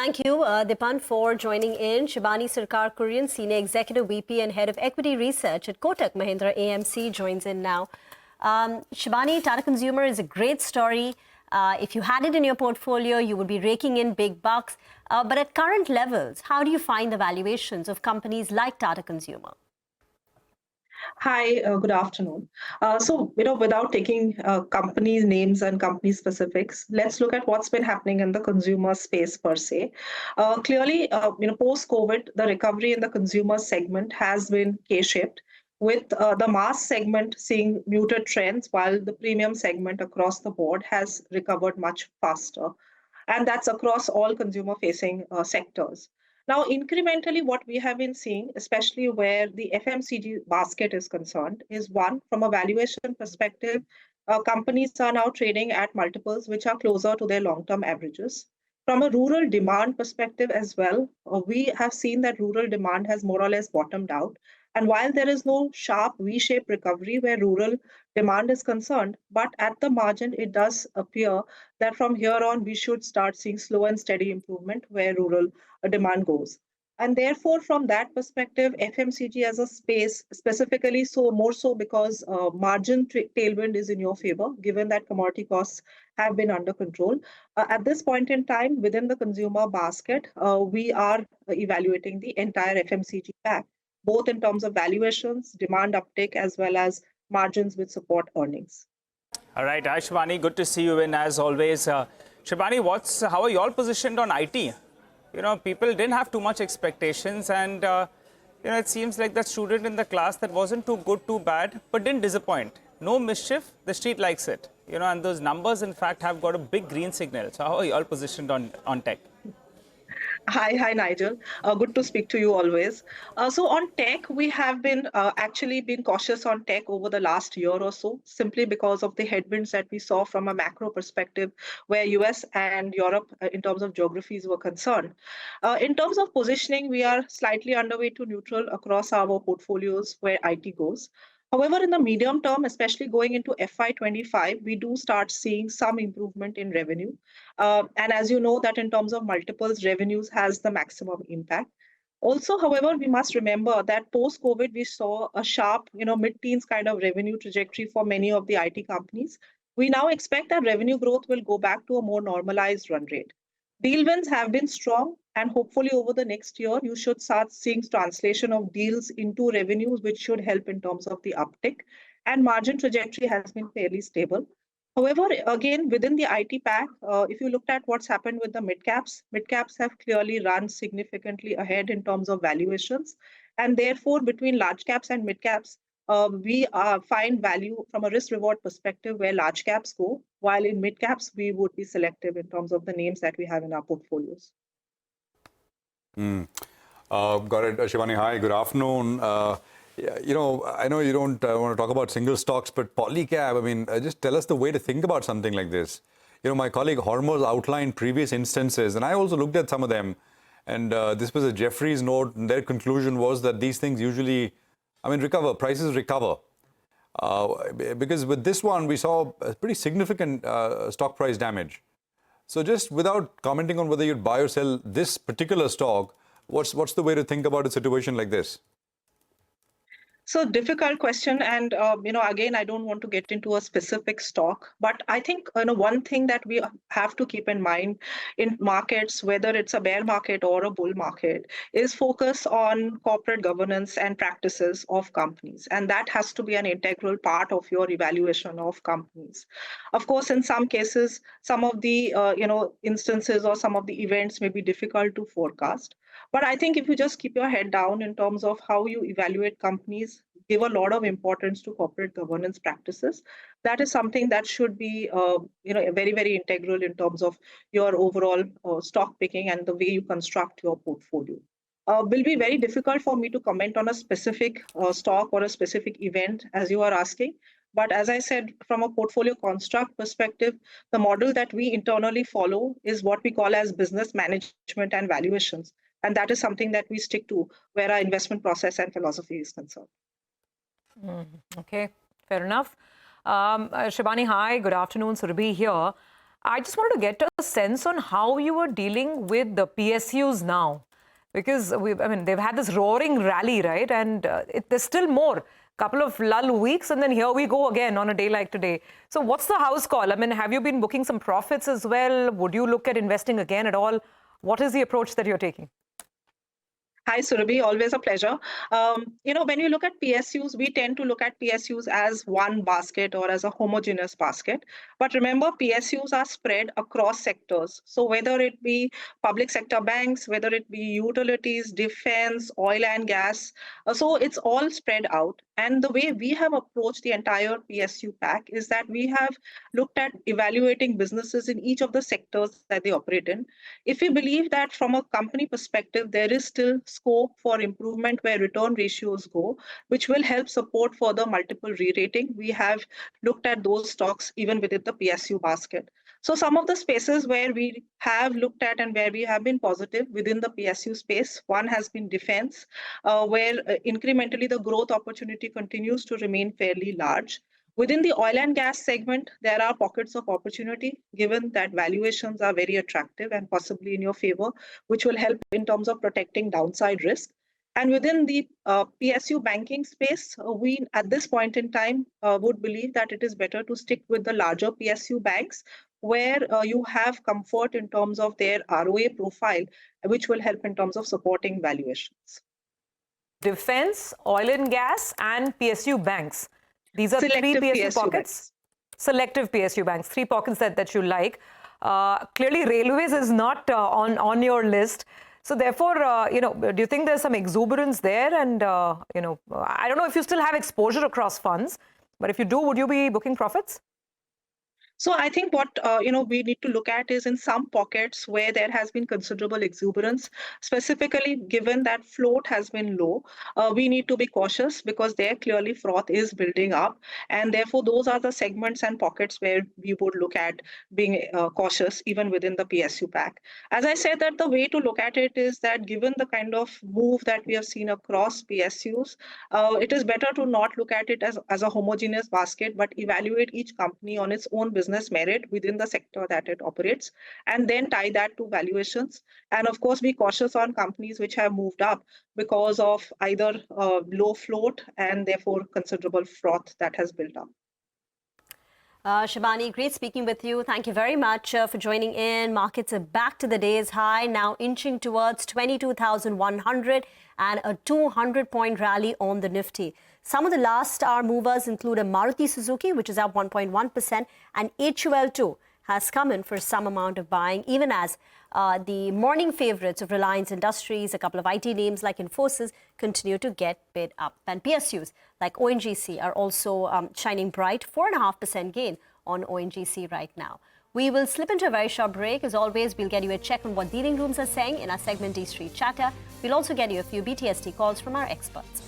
Thank you, Dipan, for joining in. Shibani Sircar, Kurian, Senior Executive VP and Head of Equity Research at Kotak Mahindra AMC, joins in now. Shibani, Tata Consumer is a great story. If you had it in your portfolio, you would be raking in big bucks. But at current levels, how do you find the valuations of companies like Tata Consumer? Hi, good afternoon. Without taking company names and company specifics, let's look at what's been happening in the consumer space per se. Clearly, post-COVID, the recovery in the consumer segment has been K-shaped, with the mass segment seeing muted trends, while the premium segment across the board has recovered much faster. And that's across all consumer-facing sectors. Now, incrementally, what we have been seeing, especially where the FMCG basket is concerned, is one, from a valuation perspective, companies are now trading at multiples which are closer to their long-term averages. From a rural demand perspective as well, we have seen that rural demand has more or less bottomed out. And while there is no sharp V-shaped recovery where rural demand is concerned, but at the margin, it does appear that from here on, we should start seeing slow and steady improvement where rural demand goes. And therefore, from that perspective, FMCG as a space, specifically so more so because margin tailwind is in your favor, given that commodity costs have been under control. At this point in time, within the consumer basket, we are evaluating the entire FMCG pack, both in terms of valuations, demand uptake, as well as margins which support earnings. All right, hi Shibani, good to see you in as always. Shibani, how are you all positioned on IT? You know, people didn't have too much expectations and, it seems like that student in the class that wasn't too good, too bad, but didn't disappoint. No mischief, the street likes it. And those numbers, in fact, have got a big green signal. So how are you all positioned on tech? Hi, Nigel. Good to speak to you always. So on tech, we have been actually been cautious on tech over the last year or so, simply because of the headwinds that we saw from a macro perspective, where US and Europe, in terms of geographies, were concerned. In terms of positioning, we are slightly underway to neutral across our portfolios where IT goes. However, in the medium term, especially going into FY25, we do start seeing some improvement in revenue. And as you know, that in terms of multiples, revenues has the maximum impact. Also, however, we must remember that post-COVID, we saw a sharp, mid-teens kind of revenue trajectory for many of the IT companies. We now expect that revenue growth will go back to a more normalized run rate. Deal wins have been strong, and hopefully over the next year, you should start seeing translation of deals into revenues, which should help in terms of the uptick. And margin trajectory has been fairly stable. However, again, within the IT pack, if you looked at what's happened with the mid-caps have clearly run significantly ahead in terms of valuations. And therefore, between large caps and mid-caps, we find value from a risk-reward perspective where large caps go, while in mid-caps, we would be selective in terms of the names that we have in our portfolios. Got it. Shibani, hi, good afternoon. I know you don't want to talk about single stocks, but polycap, just tell us the way to think about something like this. My colleague Hormoz outlined previous instances, and I also looked at some of them. And this was a Jefferies note, and their conclusion was that these things usually, recover, prices recover. Because with this one, we saw a pretty significant stock price damage. So just without commenting on whether you'd buy or sell this particular stock, what's the way to think about a situation like this? So difficult question. And, again, I don't want to get into a specific stock, but I think, one thing that we have to keep in mind in markets, whether it's a bear market or a bull market, is focus on corporate governance and practices of companies. And that has to be an integral part of your evaluation of companies. Of course, in some cases, some of the, instances or some of the events may be difficult to forecast. But I think if you just keep your head down in terms of how you evaluate companies, give a lot of importance to corporate governance practices, that is something that should be, very, very integral in terms of your overall stock picking and the way you construct your portfolio. Will be very difficult for me to comment on a specific stock or a specific event, as you are asking. But as I said, from a portfolio construct perspective, the model that we internally follow is what we call as business management and valuations. And that is something that we stick to where our investment process and philosophy is concerned. Okay, fair enough. Shibani, hi, good afternoon. Surabhi here. I just wanted to get a sense on how you were dealing with the PSUs now. Because, they've had this roaring rally, right? And there's still more. Couple of lull weeks, and then here we go again on a day like today. So what's the house call? Have you been booking some profits as well? Would you look at investing again at all? What is the approach that you're taking? Hi, Surabhi. Always a pleasure. When we look at PSUs, we tend to look at PSUs as one basket or as a homogeneous basket. But remember, PSUs are spread across sectors. So whether it be public sector banks, whether it be utilities, defense, oil and gas, so it's all spread out. And the way we have approached the entire PSU pack is that we have looked at evaluating businesses in each of the sectors that they operate in. If we believe that from a company perspective, there is still scope for improvement where return ratios go, which will help support further multiple re-rating, we have looked at those stocks even within the PSU basket. So some of the spaces where we have looked at and where we have been positive within the PSU space, one has been defense, where incrementally the growth opportunity continues to remain fairly large. Within the oil and gas segment, there are pockets of opportunity, given that valuations are very attractive and possibly in your favor, which will help in terms of protecting downside risk. And within the PSU banking space, we at this point in time would believe that it is better to stick with the larger PSU banks, where you have comfort in terms of their ROA profile, which will help in terms of supporting valuations. Defense, oil and gas, and PSU banks. These are Selective three PSU pockets. Banks. Selective PSU banks, 3 pockets that you like. Clearly, railways is not on your list. So therefore, do you think there's some exuberance there? And, I don't know if you still have exposure across funds, but if you do, would you be booking profits? So I think what we need to look at is in some pockets where there has been considerable exuberance, specifically given that float has been low, we need to be cautious because there clearly froth is building up. And therefore, those are the segments and pockets where we would look at being cautious even within the PSU pack. As I said, that the way to look at it is that given the kind of move that we have seen across PSUs, it is better to not look at it as a homogeneous basket, but evaluate each company on its own business merit within the sector that it operates, and then tie that to valuations. And of course, be cautious on companies which have moved up because of either low float and therefore considerable froth that has built up. Shibani, great speaking with you. Thank you very much for joining in. Markets are back to the day's high, now inching towards 22,100 and a 200-point rally on the Nifty. Some of the last hour movers include a Maruti Suzuki, which is up 1.1%, and HUL too has come in for some amount of buying, even as the morning favorites of Reliance Industries, a couple of IT names like Infosys, continue to get bid up. And PSUs like ONGC are also shining bright, 4.5% gain on ONGC right now. We will slip into a very short break. As always, we'll get you a check on what dealing rooms are saying in our segment D Street Chatter. We'll also get you a few BTST calls from our experts.